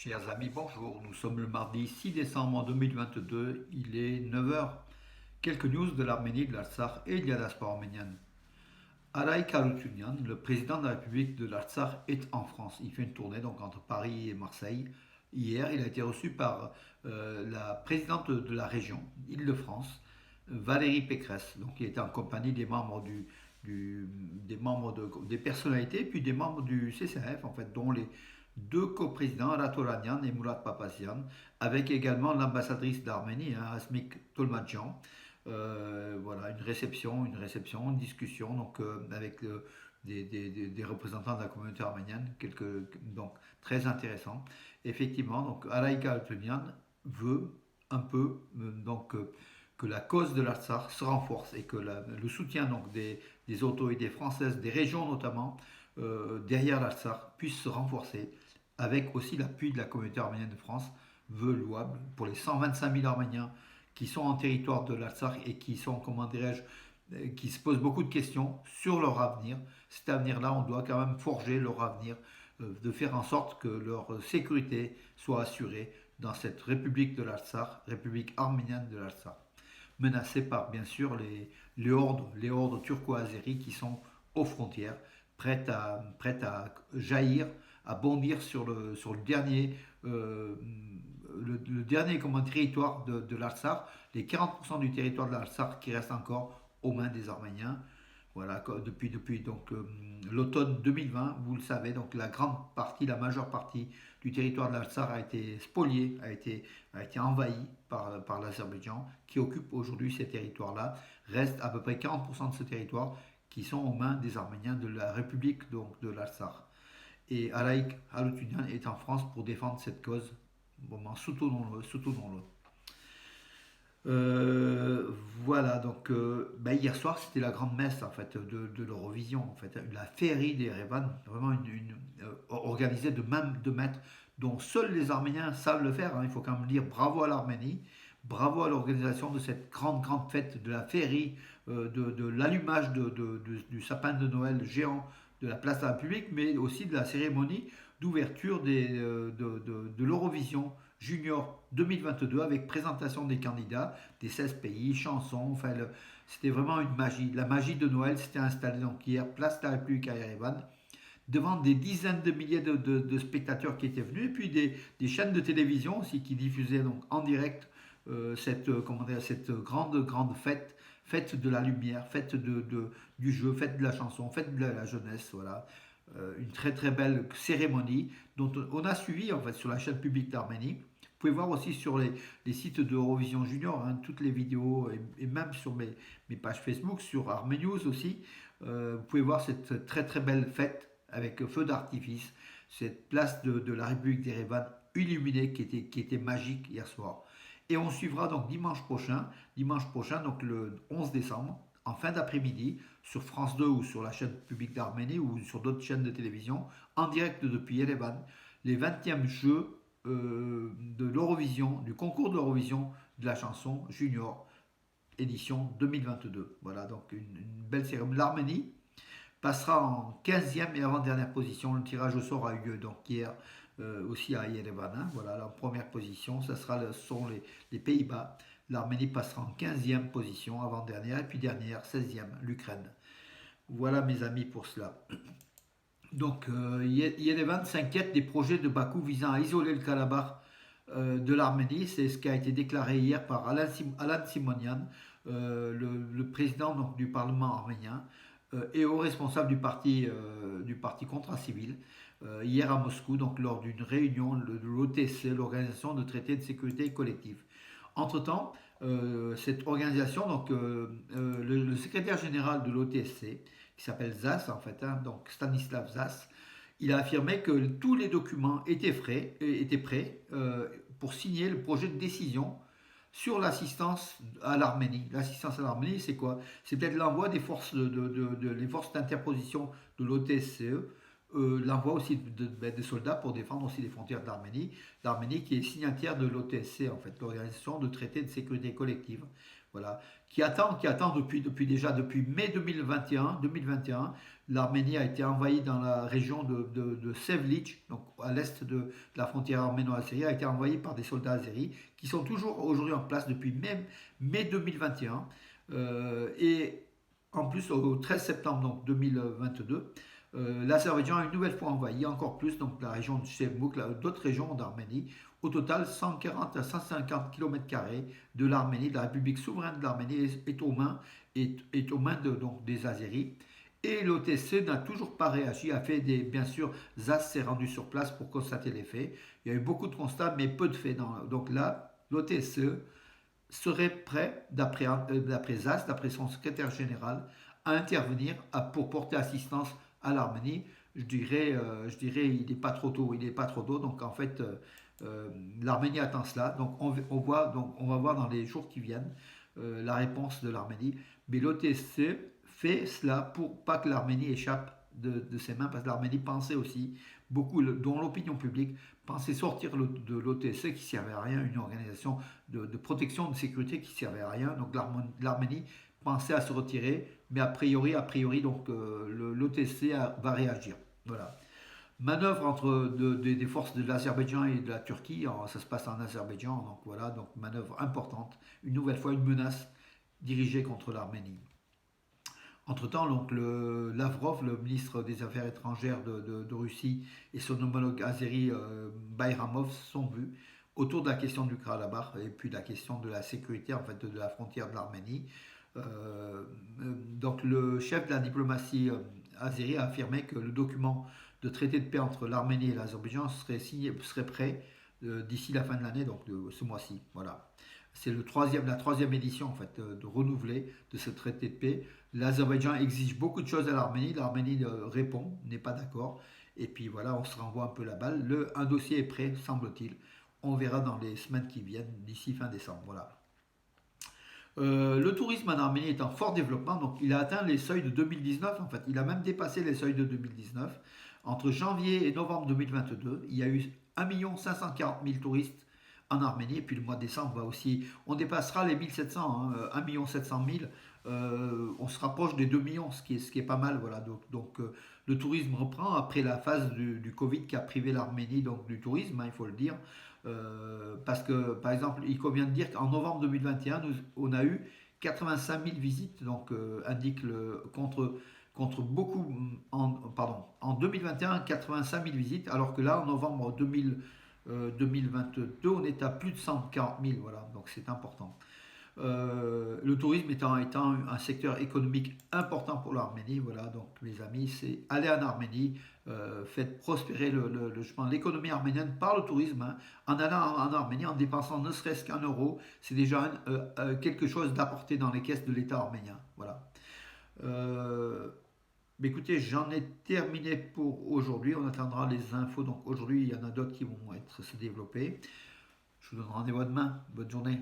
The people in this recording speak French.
Chers amis, bonjour. Nous sommes le mardi 6 décembre 2022. Il est 9 heures. Quelques news de l'Arménie, de l'Artsakh et de la diaspora arménienne. Araïk Haroutunian, le président de la République de l'Artsakh, est en France. Il fait une tournée donc entre Paris et Marseille. Hier, il a été reçu par la présidente de la région, Île-de-France, Valérie Pécresse. Donc, il était en compagnie des membres des personnalités, puis des membres du CCF, en fait, dont les deux coprésidents, Aratoranian et Murat Papazian, avec également l'ambassadrice d'Arménie, Asmik Tolmadjian. Voilà, une discussion donc, avec des représentants de la communauté arménienne, donc très intéressant. Effectivement, donc Araïka Altunian veut un peu que la cause de l'Artsakh se renforce et que le soutien donc, des autorités françaises, des régions notamment, derrière l'Artsakh puisse se renforcer avec aussi l'appui de la communauté arménienne de France, vœu louable pour les 125 000 Arméniens qui sont en territoire de l'Artsakh et qui sont, comment dirais-je, qui se posent beaucoup de questions sur leur avenir. Cet avenir-là, on doit quand même forger leur avenir, de faire en sorte que leur sécurité soit assurée dans cette République de l'Artsakh, République arménienne de l'Artsakh, menacée par bien sûr les hordes turco-azéries qui sont aux frontières, prêtes à jaillir, à bondir sur le dernier, le dernier territoire de l'Artsakh, les 40% du territoire de l'Artsakh qui reste encore aux mains des Arméniens. Voilà, depuis donc l'automne 2020, vous le savez, donc la majeure partie du territoire de l'Artsakh a été spoliée, a été envahie par l'Azerbaïdjan, qui occupe aujourd'hui ces territoires-là. Reste à peu près 40% de ce territoire qui sont aux mains des Arméniens de la République donc, de l'Artsakh. Et Araïk Haroutunian est en France pour défendre cette cause. Bon, soutenons-le, soutenons-le. Euh, voilà, donc hier soir c'était la grande messe en fait de l'Eurovision, en fait, la féerie des Revan, vraiment organisée de maîtres dont seuls les Arméniens savent le faire, hein. Il faut quand même dire bravo à l'Arménie, bravo à l'organisation de cette grande fête de la féerie, de l'allumage du sapin de Noël géant de la place de la République, mais aussi de la cérémonie d'ouverture de l'Eurovision Junior 2022 avec présentation des candidats des 16 pays, chansons, enfin, c'était vraiment une magie. La magie de Noël s'était installée donc hier, place de la République à Erevan, devant des dizaines de milliers de spectateurs qui étaient venus, et puis des chaînes de télévision aussi qui diffusaient donc en direct cette grande fête de la lumière, fête du jeu, fête de la chanson, fête de la jeunesse, voilà. Une très belle cérémonie dont on a suivi en fait sur la chaîne publique d'Arménie. Vous pouvez voir aussi sur les sites d'Eurovision Junior, hein, toutes les vidéos et même sur mes pages Facebook, sur Armenius aussi. Vous pouvez voir cette très belle fête avec feu d'artifice, cette place de la République d'Erevan illuminée qui était magique hier soir. Et on suivra donc dimanche prochain donc le 11 décembre, en fin d'après-midi, sur France 2 ou sur la chaîne publique d'Arménie ou sur d'autres chaînes de télévision, en direct depuis Yerevan, les 20e Jeux de l'Eurovision, du concours de l'Eurovision de la chanson Junior, édition 2022. Voilà, donc une belle cérémonie. L'Arménie passera en 15e et avant-dernière position. Le tirage au sort a eu lieu donc hier aussi à Yerevan. Hein. Voilà, la première position, ce sont les Pays-Bas. L'Arménie passera en 15e position, avant-dernière, et puis dernière, 16e, l'Ukraine. Voilà mes amis pour cela. Donc Yerevan s'inquiète des projets de Bakou visant à isoler le Karabakh de l'Arménie. C'est ce qui a été déclaré hier par Alan Simonian, le président donc, du Parlement arménien, et au responsable du parti Contrat Civil, hier à Moscou, donc lors d'une réunion de l'OTC, l'Organisation de traité de sécurité collective. Entre-temps, cette organisation, donc le secrétaire général de l'OTSC, qui s'appelle ZAS en fait, hein, donc Stanislav ZAS, il a affirmé que tous les documents étaient prêts pour signer le projet de décision sur l'assistance à l'Arménie. L'assistance à l'Arménie, c'est quoi? C'est peut-être l'envoi des forces, les forces d'interposition de l'OTSCE, l'envoi aussi des soldats pour défendre aussi les frontières de l'Arménie. L'Arménie qui est signataire de l'OTSC, en fait, l'Organisation de traité de sécurité collective. voilà, qui attend depuis mai 2021, l'Arménie a été envahie dans la région de Sevlich, donc à l'est de la frontière arméno-azérie, a été envahie par des soldats azéris qui sont toujours aujourd'hui en place depuis mai 2021. Et en plus, au 13 septembre donc, 2022, l'Azerbaïdjan a une nouvelle fois envahi encore plus donc, la région de Chebmouk, d'autres régions d'Arménie. Au total, 140 à 150 km² de l'Arménie, de la République souveraine de l'Arménie, est aux mains donc, des Azéris. Et l'OTC n'a toujours pas réagi, a fait bien sûr, ZAS s'est rendu sur place pour constater les faits. Il y a eu beaucoup de constats, mais peu de faits. Donc là, l'OTC serait prêt, d'après ZAS, d'après son secrétaire général, à intervenir pour porter assistance à l'Arménie. Je dirais, il n'est pas trop tôt. Il n'est pas trop tôt. Donc en fait, l'Arménie attend cela. Donc on va voir dans les jours qui viennent la réponse de l'Arménie. Mais l'OTC fait cela pour pas que l'Arménie échappe de ses mains, parce que l'Arménie pensait aussi, beaucoup, dont l'opinion publique, pensait sortir de l'OTC qui servait à rien, une organisation de protection, de sécurité qui servait à rien. Donc l'Arménie pensait à se retirer, mais a priori donc l'OTC va réagir. Voilà. Manœuvre des forces de l'Azerbaïdjan et de la Turquie, ça se passe en Azerbaïdjan, donc voilà, donc manœuvre importante, une nouvelle fois une menace dirigée contre l'Arménie. Entre-temps, donc, Lavrov, le ministre des Affaires étrangères de Russie, et son homologue azéri Bayramov sont vus autour de la question du Karabakh et puis de la question de la sécurité en fait, de la frontière de l'Arménie. Donc le chef de la diplomatie azéri a affirmé que le document de traité de paix entre l'Arménie et l'Azerbaïdjan serait prêt d'ici la fin de l'année, donc de ce mois-ci. Voilà. C'est la troisième édition en fait, de renouveler de ce traité de paix. L'Azerbaïdjan exige beaucoup de choses à l'Arménie. L'Arménie répond, n'est pas d'accord. Et puis voilà, on se renvoie un peu la balle. Un dossier est prêt, semble-t-il. On verra dans les semaines qui viennent, d'ici fin décembre. Voilà. Le tourisme en Arménie est en fort développement, donc il a atteint les seuils de 2019, en fait, il a même dépassé les seuils de 2019. Entre janvier et novembre 2022, il y a eu 1 540 000 touristes en Arménie, et puis le mois de décembre va aussi, on dépassera les 1700, hein, 1 700 000, on se rapproche des 2 millions, ce qui est pas mal, voilà. Donc, le tourisme reprend après la phase du Covid qui a privé l'Arménie donc, du tourisme, hein, il faut le dire. Parce que, par exemple, il convient de dire qu'en novembre 2021, on a eu 85 000 visites, donc indique contre beaucoup, pardon, en 2021, 85 000 visites, alors que là, en novembre 2022, on est à plus de 140 000, voilà, donc c'est important. Le tourisme étant un secteur économique important pour l'Arménie, voilà, donc mes amis, c'est aller en Arménie, faites prospérer l'économie arménienne par le tourisme, hein. En allant en Arménie, en dépensant ne serait-ce qu'un euro, c'est déjà quelque chose d'apporté dans les caisses de l'État arménien, voilà. Mais écoutez, j'en ai terminé pour aujourd'hui, on attendra les infos, donc aujourd'hui il y en a d'autres qui vont se développer. Je vous donne rendez-vous demain, bonne journée.